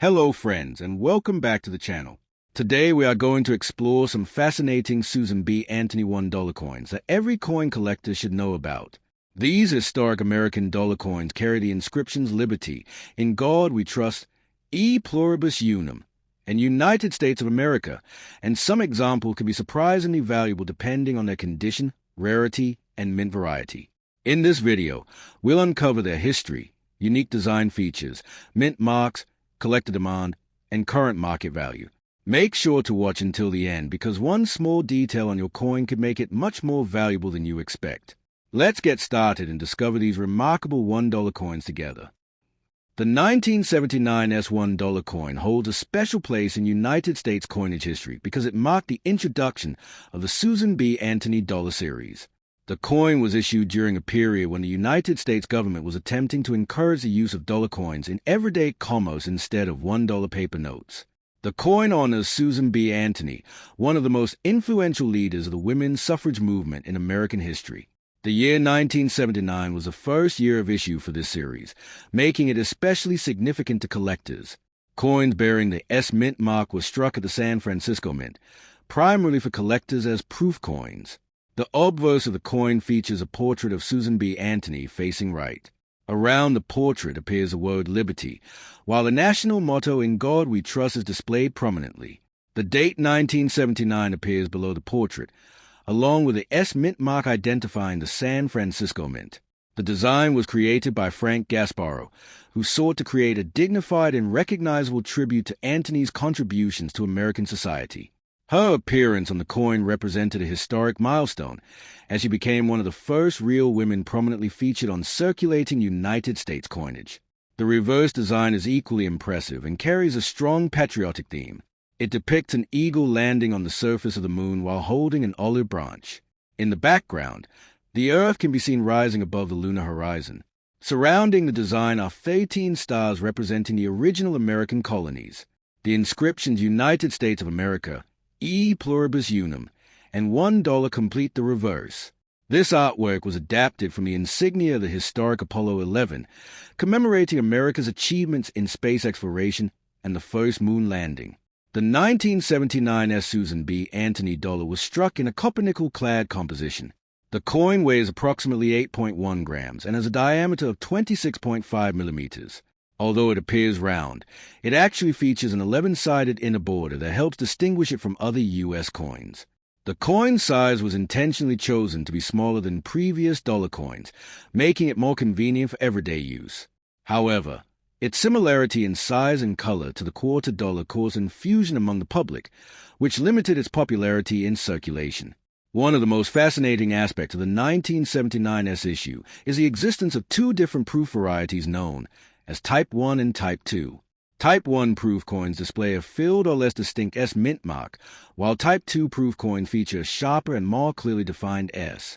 Hello friends, and welcome back to the channel. Today we are going to explore some fascinating Susan B. Anthony $1 coins that every coin collector should know about. These historic American dollar coins carry the inscriptions Liberty, In God We Trust, E Pluribus Unum, and United States of America, and some examples can be surprisingly valuable depending on their condition, rarity, and mint variety. In this video, we'll uncover their history, unique design features, mint marks, collector demand, and current market value. Make sure to watch until the end because one small detail on your coin could make it much more valuable than you expect. Let's get started and discover these remarkable $1 coins together. The 1979 S1 coin holds a special place in United States coinage history because it marked the introduction of the Susan B. Anthony dollar series. The coin was issued during a period when the United States government was attempting to encourage the use of dollar coins in everyday commerce instead of $1 paper notes. The coin honors Susan B. Anthony, one of the most influential leaders of the women's suffrage movement in American history. The year 1979 was the first year of issue for this series, making it especially significant to collectors. Coins bearing the S Mint mark were struck at the San Francisco Mint, primarily for collectors as proof coins. The obverse of the coin features a portrait of Susan B. Anthony facing right. Around the portrait appears the word Liberty, while the national motto In God We Trust is displayed prominently. The date 1979 appears below the portrait, along with the S Mint mark identifying the San Francisco Mint. The design was created by Frank Gasparro, who sought to create a dignified and recognizable tribute to Anthony's contributions to American society. Her appearance on the coin represented a historic milestone, as she became one of the first real women prominently featured on circulating United States coinage. The reverse design is equally impressive and carries a strong patriotic theme. It depicts an eagle landing on the surface of the moon while holding an olive branch. In the background, the Earth can be seen rising above the lunar horizon. Surrounding the design are 13 stars representing the original American colonies. The inscriptions United States of America, E Pluribus Unum, and $1 complete the reverse. This artwork was adapted from the insignia of the historic Apollo 11, commemorating America's achievements in space exploration and the first moon landing. The 1979 S. Susan B. Anthony dollar was struck in a copper-nickel-clad composition. The coin weighs approximately 8.1 grams and has a diameter of 26.5 millimeters. Although it appears round, it actually features an 11-sided inner border that helps distinguish it from other U.S. coins. The coin size was intentionally chosen to be smaller than previous dollar coins, making it more convenient for everyday use. However, its similarity in size and color to the quarter dollar caused confusion among the public, which limited its popularity in circulation. One of the most fascinating aspects of the 1979 S issue is the existence of two different proof varieties known as Type 1 and Type 2. Type 1 proof coins display a filled or less distinct S mint mark, while Type 2 proof coins feature a sharper and more clearly defined S.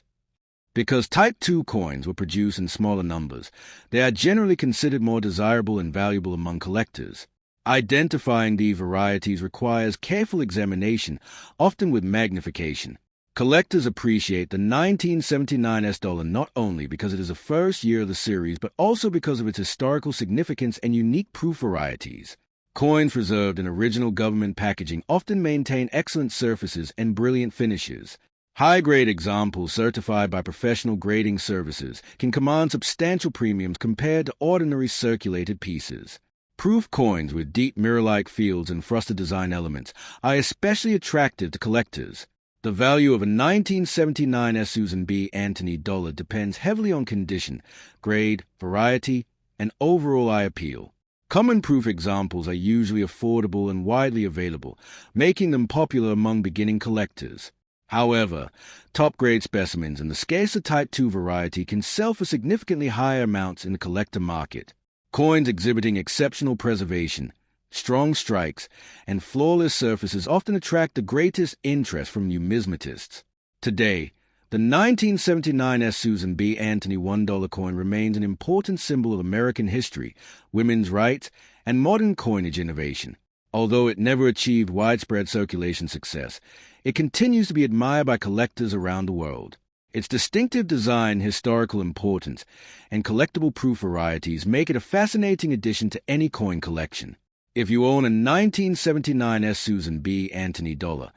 Because Type 2 coins were produced in smaller numbers, they are generally considered more desirable and valuable among collectors. Identifying these varieties requires careful examination, often with magnification. Collectors appreciate the 1979 S dollar not only because it is the first year of the series, but also because of its historical significance and unique proof varieties. Coins preserved in original government packaging often maintain excellent surfaces and brilliant finishes. High-grade examples certified by professional grading services can command substantial premiums compared to ordinary circulated pieces. Proof coins with deep mirror-like fields and frosted design elements are especially attractive to collectors. The value of a 1979 S. Susan B. Anthony dollar depends heavily on condition, grade, variety, and overall eye appeal. Common proof examples are usually affordable and widely available, making them popular among beginning collectors. However, top-grade specimens and the scarcer Type 2 variety can sell for significantly higher amounts in the collector market. Coins exhibiting exceptional preservation, strong strikes, and flawless surfaces often attract the greatest interest from numismatists. Today, the 1979 S. Susan B. Anthony $1 coin remains an important symbol of American history, women's rights, and modern coinage innovation. Although it never achieved widespread circulation success, it continues to be admired by collectors around the world. Its distinctive design, historical importance, and collectible proof varieties make it a fascinating addition to any coin collection. If you own a 1979 S. Susan B. Anthony dollar,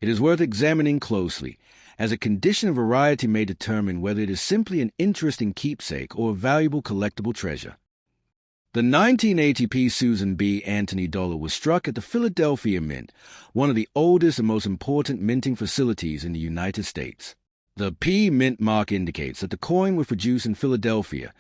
it is worth examining closely, as a condition of variety may determine whether it is simply an interesting keepsake or a valuable collectible treasure. The 1980 P. Susan B. Anthony dollar was struck at the Philadelphia Mint, one of the oldest and most important minting facilities in the United States. The P mint mark indicates that the coin was produced in Philadelphia,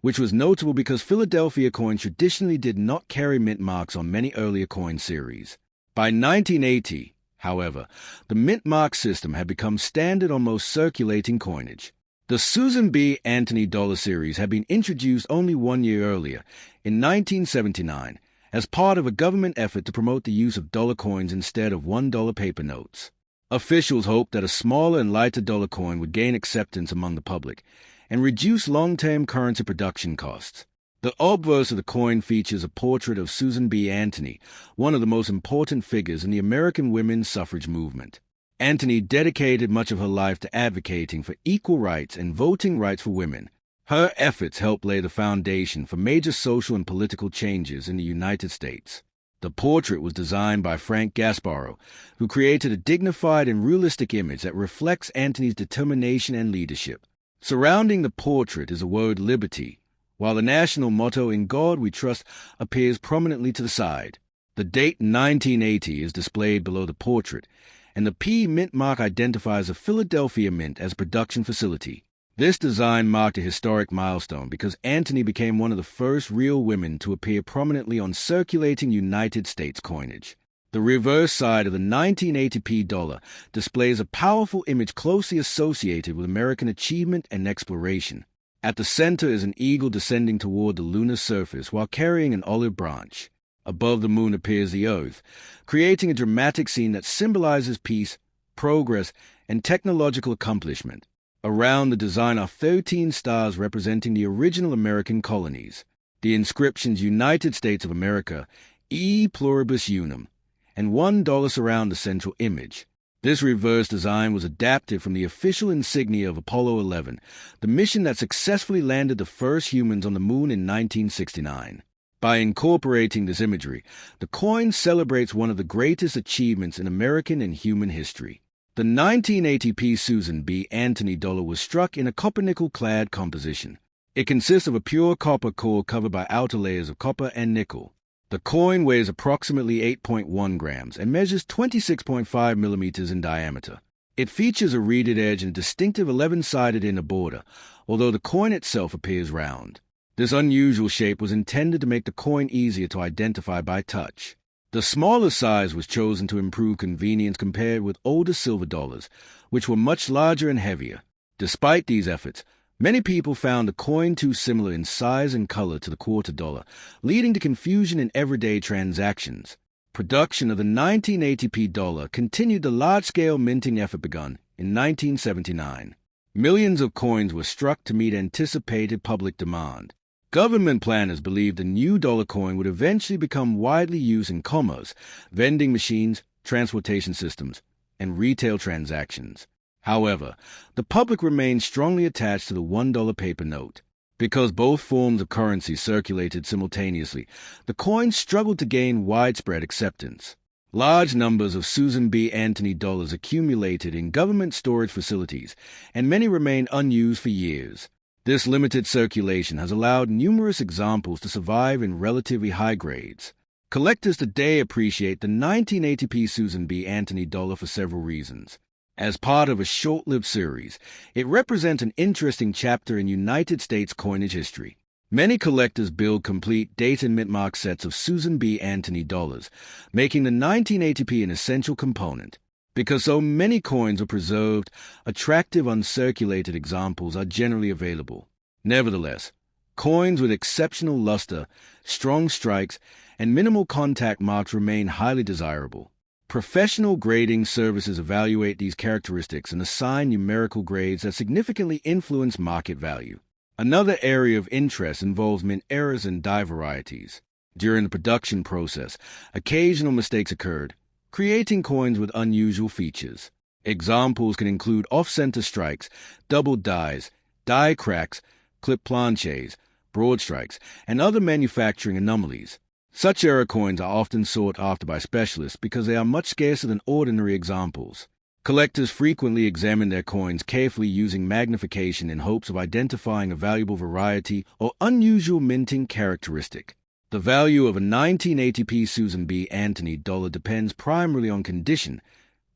which was notable because Philadelphia coins traditionally did not carry mint marks on many earlier coin series. By 1980, however, the mint mark system had become standard on most circulating coinage. The Susan B. Anthony dollar series had been introduced only 1 year earlier, in 1979, as part of a government effort to promote the use of dollar coins instead of $1 paper notes. Officials hoped that a smaller and lighter dollar coin would gain acceptance among the public and reduce long-term currency production costs. The obverse of the coin features a portrait of Susan B. Anthony, one of the most important figures in the American women's suffrage movement. Anthony dedicated much of her life to advocating for equal rights and voting rights for women. Her efforts helped lay the foundation for major social and political changes in the United States. The portrait was designed by Frank Gasparro, who created a dignified and realistic image that reflects Anthony's determination and leadership. Surrounding the portrait is the word liberty, while the national motto "In God We Trust" appears prominently to the side. The date 1980 is displayed below the portrait, and the P mint mark identifies the Philadelphia Mint as a production facility. This design marked a historic milestone because Anthony became one of the first real women to appear prominently on circulating United States coinage. The reverse side of the 1980 P dollar displays a powerful image closely associated with American achievement and exploration. At the center is an eagle descending toward the lunar surface while carrying an olive branch. Above the moon appears the Earth, creating a dramatic scene that symbolizes peace, progress, and technological accomplishment. Around the design are 13 stars representing the original American colonies. The inscriptions United States of America, E Pluribus Unum, and $1 surround the central image. This reverse design was adapted from the official insignia of Apollo 11, the mission that successfully landed the first humans on the moon in 1969. By incorporating this imagery, the coin celebrates one of the greatest achievements in American and human history. The 1980 P. Susan B. Anthony dollar was struck in a copper-nickel-clad composition. It consists of a pure copper core covered by outer layers of copper and nickel. The coin weighs approximately 8.1 grams and measures 26.5 millimeters in diameter. It features a reeded edge and a distinctive 11-sided inner border, although the coin itself appears round. This unusual shape was intended to make the coin easier to identify by touch. The smaller size was chosen to improve convenience compared with older silver dollars, which were much larger and heavier. Despite these efforts, many people found the coin too similar in size and color to the quarter dollar, leading to confusion in everyday transactions. Production of the 1980 P dollar continued the large-scale minting effort begun in 1979. Millions of coins were struck to meet anticipated public demand. Government planners believed the new dollar coin would eventually become widely used in commerce, vending machines, transportation systems, and retail transactions. However, the public remained strongly attached to the $1 paper note. Because both forms of currency circulated simultaneously, the coin struggled to gain widespread acceptance. Large numbers of Susan B. Anthony dollars accumulated in government storage facilities, and many remained unused for years. This limited circulation has allowed numerous examples to survive in relatively high grades. Collectors today appreciate the 1980 P. Susan B. Anthony dollar for several reasons. As part of a short-lived series, it represents an interesting chapter in United States coinage history. Many collectors build complete date and mint mark sets of Susan B. Anthony dollars, making the 1980 P an essential component. Because so many coins are preserved, attractive uncirculated examples are generally available. Nevertheless, coins with exceptional luster, strong strikes, and minimal contact marks remain highly desirable. Professional grading services evaluate these characteristics and assign numerical grades that significantly influence market value. Another area of interest involves mint errors and die varieties. During the production process, occasional mistakes occurred, creating coins with unusual features. Examples can include off-center strikes, double dies, die cracks, clip planches, broad strikes, and other manufacturing anomalies. Such era coins are often sought after by specialists because they are much scarcer than ordinary examples. Collectors frequently examine their coins carefully using magnification in hopes of identifying a valuable variety or unusual minting characteristic. The value of a 1980p Susan B. Anthony dollar depends primarily on condition,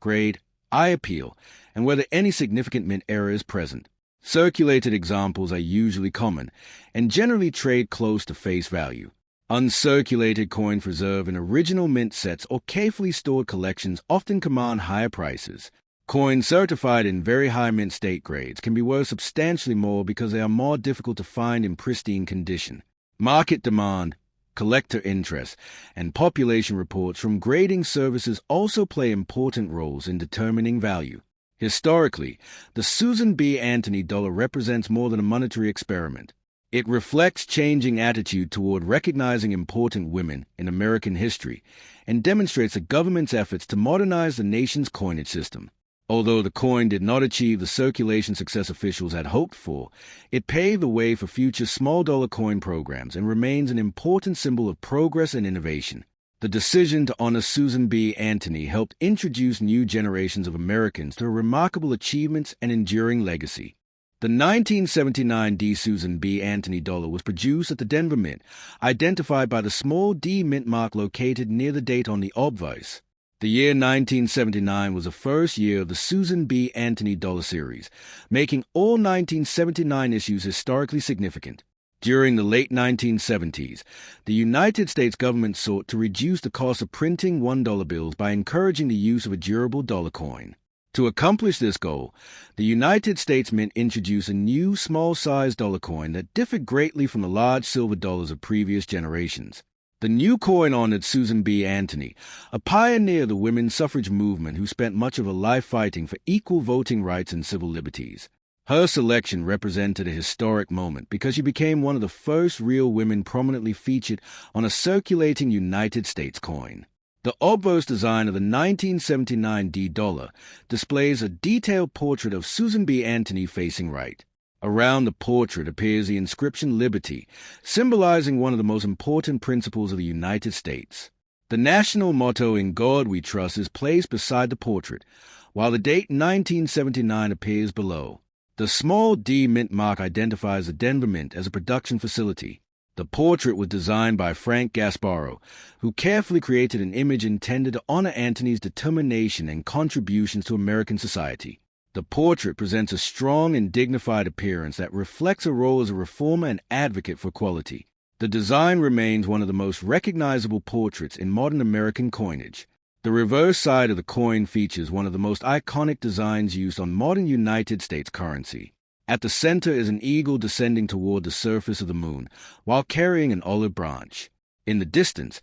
grade, eye appeal, and whether any significant mint error is present. Circulated examples are usually common and generally trade close to face value. Uncirculated coins preserved in original mint sets or carefully stored collections often command higher prices. Coins certified in very high mint state grades can be worth substantially more because they are more difficult to find in pristine condition. Market demand, collector interest, and population reports from grading services also play important roles in determining value. Historically, the Susan B. Anthony dollar represents more than a monetary experiment. It reflects changing attitude toward recognizing important women in American history and demonstrates the government's efforts to modernize the nation's coinage system. Although the coin did not achieve the circulation success officials had hoped for, it paved the way for future small dollar coin programs and remains an important symbol of progress and innovation. The decision to honor Susan B. Anthony helped introduce new generations of Americans to her remarkable achievements and enduring legacy. The 1979 D. Susan B. Anthony dollar was produced at the Denver Mint, identified by the small D mint mark located near the date on the obverse. The year 1979 was the first year of the Susan B. Anthony dollar series, making all 1979 issues historically significant. During the late 1970s, the United States government sought to reduce the cost of printing $1 bills by encouraging the use of a durable dollar coin. To accomplish this goal, the United States Mint introduced a new small-sized dollar coin that differed greatly from the large silver dollars of previous generations. The new coin honored Susan B. Anthony, a pioneer of the women's suffrage movement who spent much of her life fighting for equal voting rights and civil liberties. Her selection represented a historic moment because she became one of the first real women prominently featured on a circulating United States coin. The obverse design of the 1979 D dollar displays a detailed portrait of Susan B. Anthony facing right. Around the portrait appears the inscription Liberty, symbolizing one of the most important principles of the United States. The national motto In God We Trust is placed beside the portrait, while the date 1979 appears below. The small D mint mark identifies the Denver Mint as a production facility. The portrait was designed by Frank Gasparo, who carefully created an image intended to honor Anthony's determination and contributions to American society. The portrait presents a strong and dignified appearance that reflects a role as a reformer and advocate for equality. The design remains one of the most recognizable portraits in modern American coinage. The reverse side of the coin features one of the most iconic designs used on modern United States currency. At the center is an eagle descending toward the surface of the moon, while carrying an olive branch. In the distance,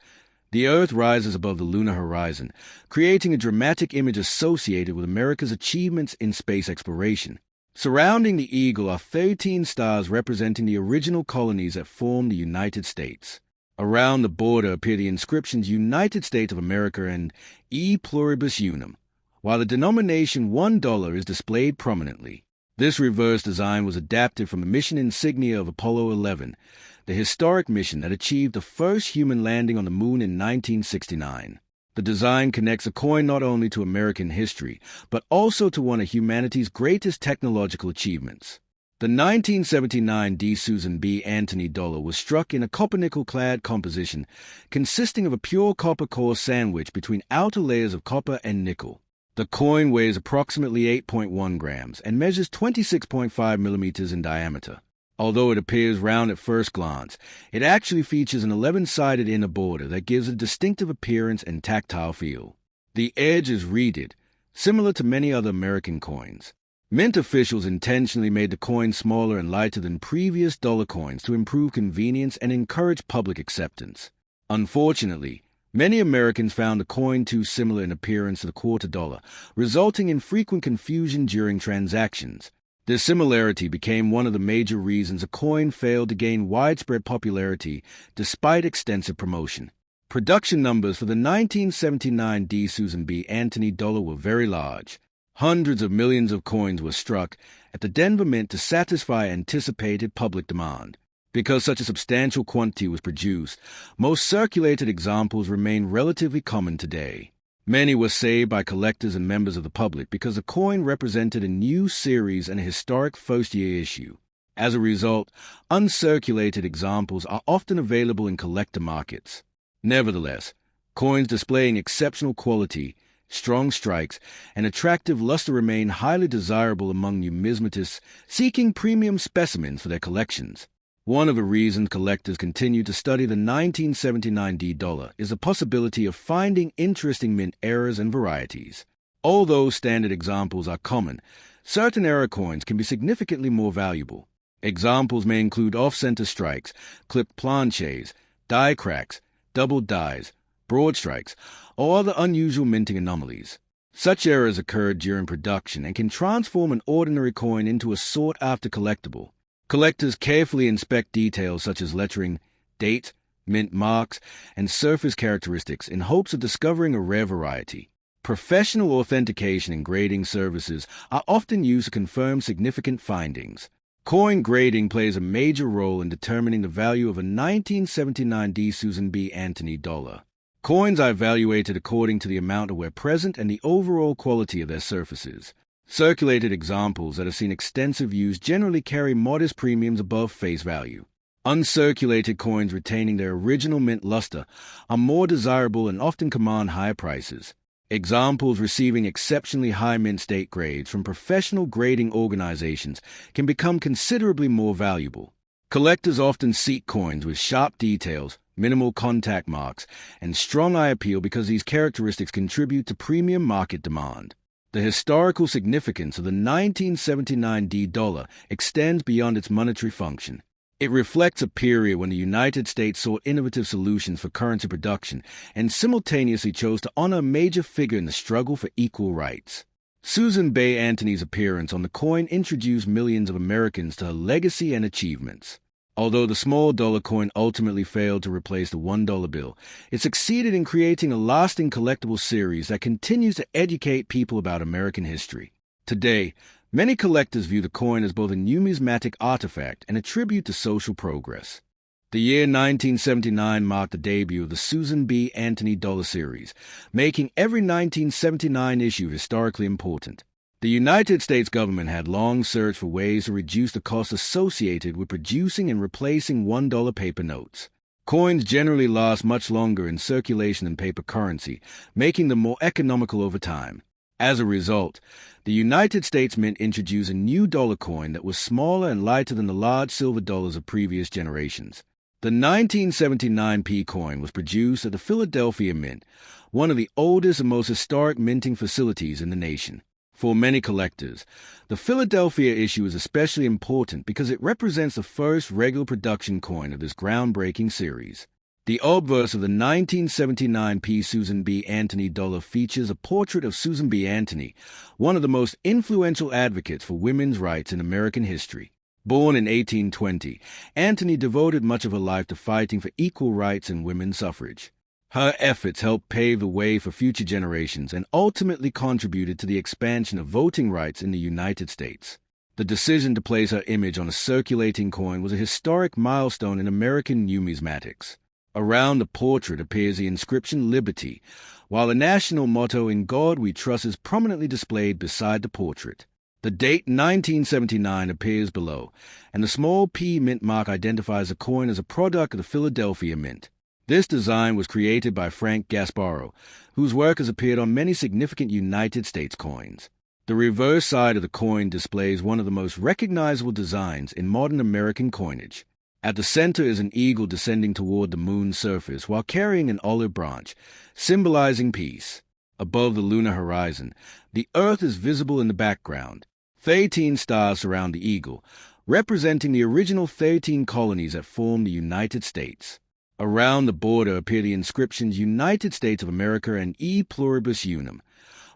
the Earth rises above the lunar horizon, creating a dramatic image associated with America's achievements in space exploration. Surrounding the eagle are 13 stars representing the original colonies that formed the United States. Around the border appear the inscriptions United States of America and E Pluribus Unum, while the denomination $1 is displayed prominently. This reverse design was adapted from the mission insignia of Apollo 11, the historic mission that achieved the first human landing on the moon in 1969. The design connects the coin not only to American history, but also to one of humanity's greatest technological achievements. The 1979 D. Susan B. Anthony dollar was struck in a copper-nickel-clad composition consisting of a pure copper core sandwiched between outer layers of copper and nickel. The coin weighs approximately 8.1 grams and measures 26.5 millimeters in diameter. Although it appears round at first glance, it actually features an 11-sided inner border that gives a distinctive appearance and tactile feel. The edge is reeded, similar to many other American coins. Mint officials intentionally made the coin smaller and lighter than previous dollar coins to improve convenience and encourage public acceptance. Unfortunately, many Americans found the coin too similar in appearance to the quarter dollar, resulting in frequent confusion during transactions. This similarity became one of the major reasons a coin failed to gain widespread popularity despite extensive promotion. Production numbers for the 1979 D. Susan B. Anthony dollar were very large. Hundreds of millions of coins were struck at the Denver Mint to satisfy anticipated public demand. Because such a substantial quantity was produced, most circulated examples remain relatively common today. Many were saved by collectors and members of the public because the coin represented a new series and a historic first-year issue. As a result, uncirculated examples are often available in collector markets. Nevertheless, coins displaying exceptional quality, strong strikes, and attractive luster remain highly desirable among numismatists seeking premium specimens for their collections. One of the reasons collectors continue to study the 1979 dollar is the possibility of finding interesting mint errors and varieties. Although standard examples are common, certain error coins can be significantly more valuable. Examples may include off-center strikes, clipped planches, die cracks, double dies, broad strikes, or other unusual minting anomalies. Such errors occur during production and can transform an ordinary coin into a sought-after collectible. Collectors carefully inspect details such as lettering, date, mint marks, and surface characteristics in hopes of discovering a rare variety. Professional authentication and grading services are often used to confirm significant findings. Coin grading plays a major role in determining the value of a 1979 Susan B. Anthony dollar. Coins are evaluated according to the amount of wear present and the overall quality of their surfaces. Circulated examples that have seen extensive use generally carry modest premiums above face value. Uncirculated coins retaining their original mint luster are more desirable and often command higher prices. Examples receiving exceptionally high mint state grades from professional grading organizations can become considerably more valuable. Collectors often seek coins with sharp details, minimal contact marks, and strong eye appeal because these characteristics contribute to premium market demand. The historical significance of the 1979 dollar extends beyond its monetary function. It reflects a period when the United States sought innovative solutions for currency production and simultaneously chose to honor a major figure in the struggle for equal rights. Susan B. Anthony's appearance on the coin introduced millions of Americans to her legacy and achievements. Although the small dollar coin ultimately failed to replace the $1 bill, it succeeded in creating a lasting collectible series that continues to educate people about American history. Today, many collectors view the coin as both a numismatic artifact and a tribute to social progress. The year 1979 marked the debut of the Susan B. Anthony dollar series, making every 1979 issue historically important. The United States government had long searched for ways to reduce the costs associated with producing and replacing $1 paper notes. Coins generally last much longer in circulation than paper currency, making them more economical over time. As a result, the United States Mint introduced a new dollar coin that was smaller and lighter than the large silver dollars of previous generations. The 1979 P coin was produced at the Philadelphia Mint, one of the oldest and most historic minting facilities in the nation. For many collectors, the Philadelphia issue is especially important because it represents the first regular production coin of this groundbreaking series. The obverse of the 1979 P. Susan B. Anthony dollar features a portrait of Susan B. Anthony, one of the most influential advocates for women's rights in American history. Born in 1820, Anthony devoted much of her life to fighting for equal rights and women's suffrage. Her efforts helped pave the way for future generations and ultimately contributed to the expansion of voting rights in the United States. The decision to place her image on a circulating coin was a historic milestone in American numismatics. Around the portrait appears the inscription Liberty, while the national motto In God We Trust is prominently displayed beside the portrait. The date 1979 appears below, and the small P mint mark identifies the coin as a product of the Philadelphia Mint. This design was created by Frank Gasparo, whose work has appeared on many significant United States coins. The reverse side of the coin displays one of the most recognizable designs in modern American coinage. At the center is an eagle descending toward the moon's surface while carrying an olive branch, symbolizing peace. Above the lunar horizon, the Earth is visible in the background. 13 stars surround the eagle, representing the original 13 colonies that formed the United States. Around the border appear the inscriptions United States of America and E Pluribus Unum,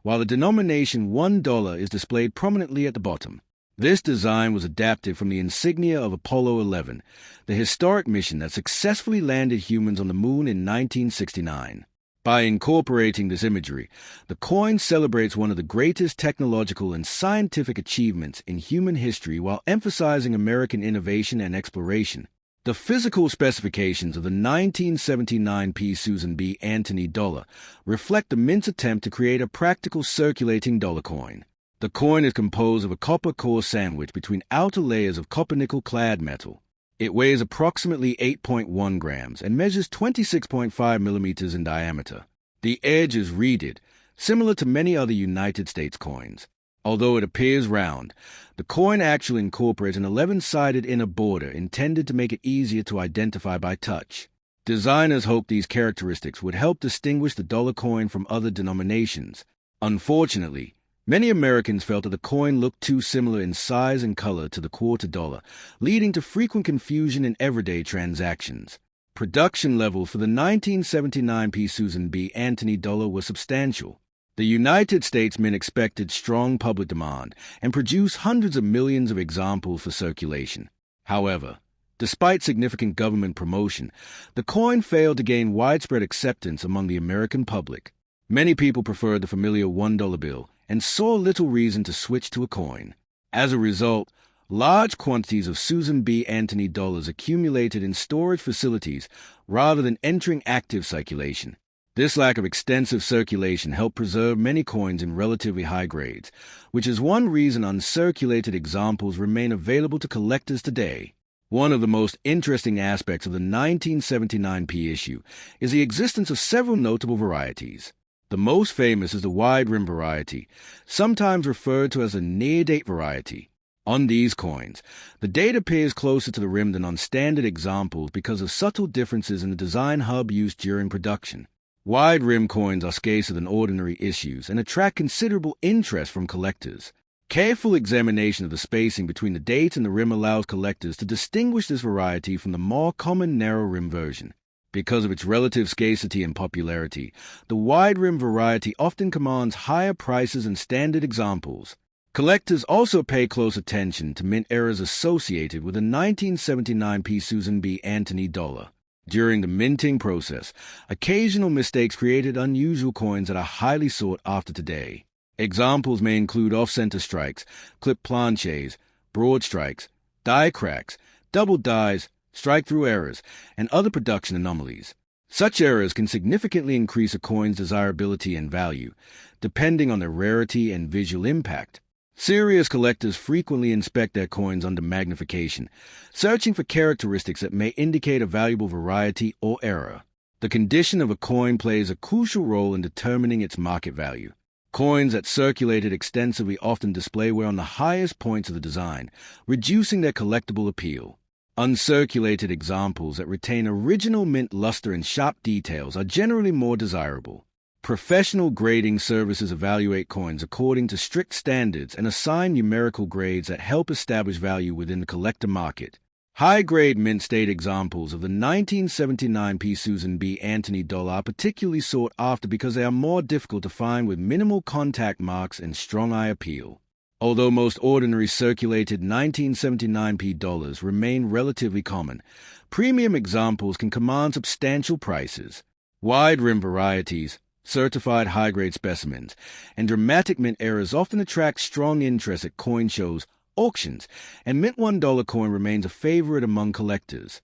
while the denomination $1 is displayed prominently at the bottom. This design was adapted from the insignia of Apollo 11, the historic mission that successfully landed humans on the moon in 1969. By incorporating this imagery, the coin celebrates one of the greatest technological and scientific achievements in human history while emphasizing American innovation and exploration. The physical specifications of the 1979 Susan B. Anthony dollar reflect the mint's attempt to create a practical circulating dollar coin. The coin is composed of a copper core sandwiched between outer layers of copper-nickel clad metal. It weighs approximately 8.1 grams and measures 26.5 millimeters in diameter. The edge is reeded, similar to many other United States coins. Although it appears round, the coin actually incorporates an 11-sided inner border intended to make it easier to identify by touch. Designers hoped these characteristics would help distinguish the dollar coin from other denominations. Unfortunately, many Americans felt that the coin looked too similar in size and color to the quarter dollar, leading to frequent confusion in everyday transactions. Production levels for the 1979 Susan B. Anthony dollar were substantial. The United States Mint expected strong public demand and produced hundreds of millions of examples for circulation. However, despite significant government promotion, the coin failed to gain widespread acceptance among the American public. Many people preferred the familiar $1 bill and saw little reason to switch to a coin. As a result, large quantities of Susan B. Anthony dollars accumulated in storage facilities rather than entering active circulation. This lack of extensive circulation helped preserve many coins in relatively high grades, which is one reason uncirculated examples remain available to collectors today. One of the most interesting aspects of the 1979 issue is the existence of several notable varieties. The most famous is the wide rim variety, sometimes referred to as a near-date variety. On these coins, the date appears closer to the rim than on standard examples because of subtle differences in the design hub used during production. Wide rim coins are scarcer than ordinary issues and attract considerable interest from collectors. Careful examination of the spacing between the date and the rim allows collectors to distinguish this variety from the more common narrow rim version. Because of its relative scarcity and popularity, the wide rim variety often commands higher prices than standard examples. Collectors also pay close attention to mint errors associated with the 1979 Susan B. Anthony dollar. During the minting process, occasional mistakes created unusual coins that are highly sought after today. Examples may include off-center strikes, clip planches, broad strikes, die cracks, double dies, strike-through errors, and other production anomalies. Such errors can significantly increase a coin's desirability and value, depending on their rarity and visual impact. Serious collectors frequently inspect their coins under magnification, searching for characteristics that may indicate a valuable variety or error. The condition of a coin plays a crucial role in determining its market value. Coins that circulated extensively often display wear on the highest points of the design, reducing their collectible appeal. Uncirculated examples that retain original mint luster and sharp details are generally more desirable. Professional grading services evaluate coins according to strict standards and assign numerical grades that help establish value within the collector market. High-grade mint state examples of the 1979 Susan B. Anthony dollar are particularly sought after because they are more difficult to find with minimal contact marks and strong eye appeal. Although most ordinary circulated 1979 dollars remain relatively common, premium examples can command substantial prices. Wide rim varieties, certified high-grade specimens, and dramatic mint errors often attract strong interest at coin shows, auctions, and mint $1 coin remains a favorite among collectors.